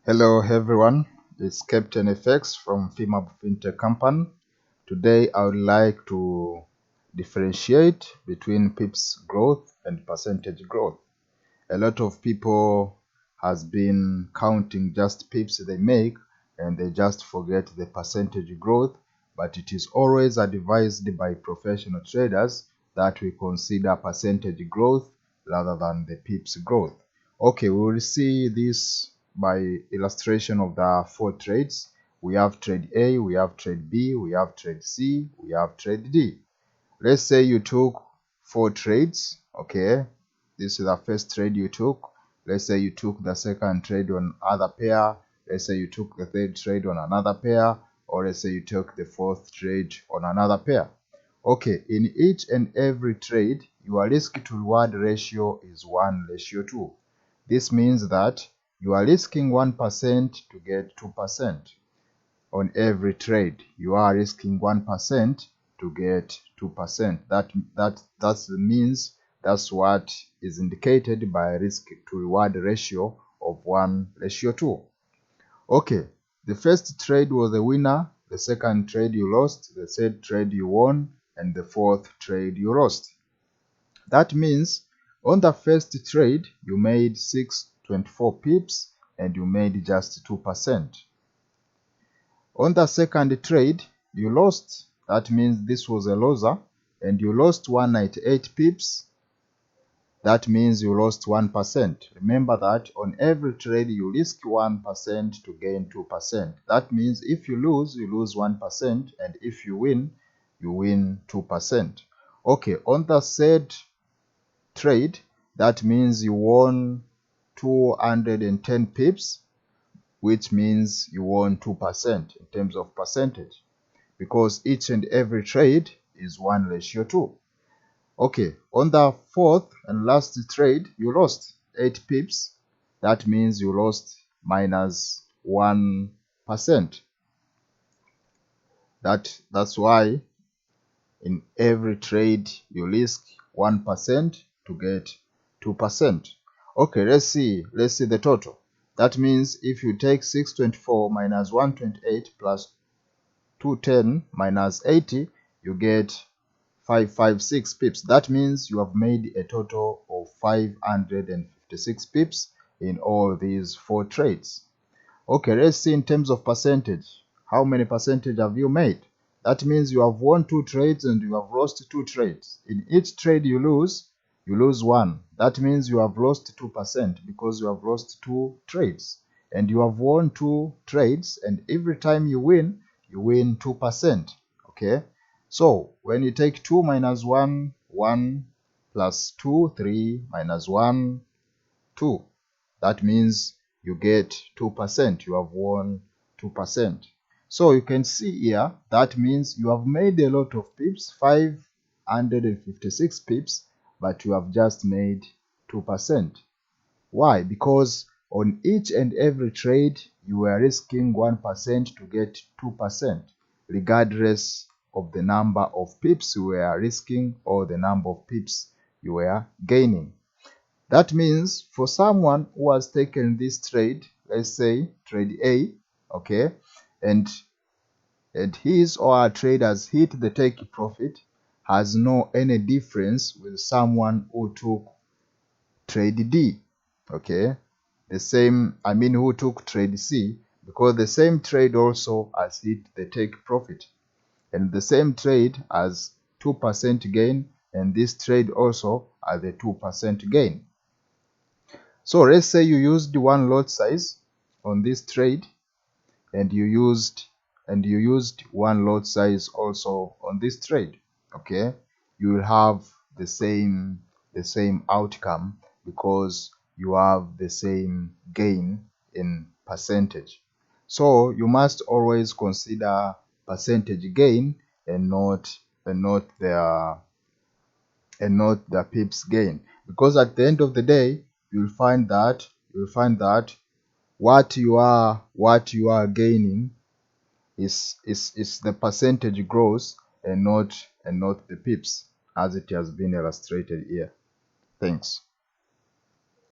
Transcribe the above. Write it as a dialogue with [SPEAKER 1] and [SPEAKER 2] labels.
[SPEAKER 1] Hello everyone, it's Captain FX from FIMAB Fintech Company. Today I would like to differentiate between pips growth and percentage growth. A lot of people has been counting just pips they make and they just forget the percentage growth, but it is always advised by professional traders that we consider percentage growth rather than the pips growth. Okay, we will see this by illustration of the four trades. We have trade A, we have trade B, we have trade C, we have trade D. Let's say you took four trades. Okay, this is the first trade you took. Let's say you took the second trade on other pair. Let's say you took the third trade on another pair, or let's say you took the fourth trade on another pair. Okay, in each and every trade, your risk to reward ratio is 1:2. This means that you are risking 1% to get 2%. On every trade, you are risking 1% to get 2%. That means that's what is indicated by risk to reward ratio of 1:2. Okay, the first trade was a winner, the second trade you lost, the third trade you won, and the fourth trade you lost. That means on the first trade you made 624 pips and you made just 2%. On the second trade you lost, that means this was a loser, and you lost 198 pips. That means you lost 1%. Remember that on every trade you risk 1% to gain 2%. That means if you lose 1%, and if you win 2%. Okay, on the third trade, that means you won 210 pips, which means you won 2% in terms of percentage, because each and every trade is 1:2. Okay, on the fourth and last trade, you lost 8 pips. That means you lost -1%. That's why in every trade you risk 1% to get 2%. Okay, let's see the total. That means if you take 624 minus 128 plus 210 minus 80, you get 556 pips. That means you have made a total of 556 pips in all these four trades. Okay, let's see in terms of percentage. How many percentage have you made? That means you have won 2 trades and you have lost 2 trades. In each trade you lose 1. That means you have lost 2% because you have lost 2 trades. And you have won 2 trades, and every time you win 2%. Okay? So, when you take 2 minus 1, 1 plus 2, 3 minus 1, 2. That means you get 2%. You have won 2%. So you can see here, that means you have made a lot of pips, 556 pips, but you have just made 2%. Why? Because on each and every trade, you were risking 1% to get 2%, regardless of the number of pips you were risking or the number of pips you were gaining. That means for someone who has taken this trade, let's say trade A, okay, and his or her trade has hit the take profit, has no any difference with someone who took trade D, okay, the same, who took trade C, because the same trade also has hit the take profit, and the same trade has 2% gain, and this trade also has a 2% gain. So let's say you used one lot size on this trade, and you used one lot size also on this trade. Okay, you will have the same outcome because you have the same gain in percentage. So you must always consider percentage gain and not the pips gain, because at the end of the day you'll find that what you are gaining is the percentage growth and not the pips, as it has been illustrated here. Thanks.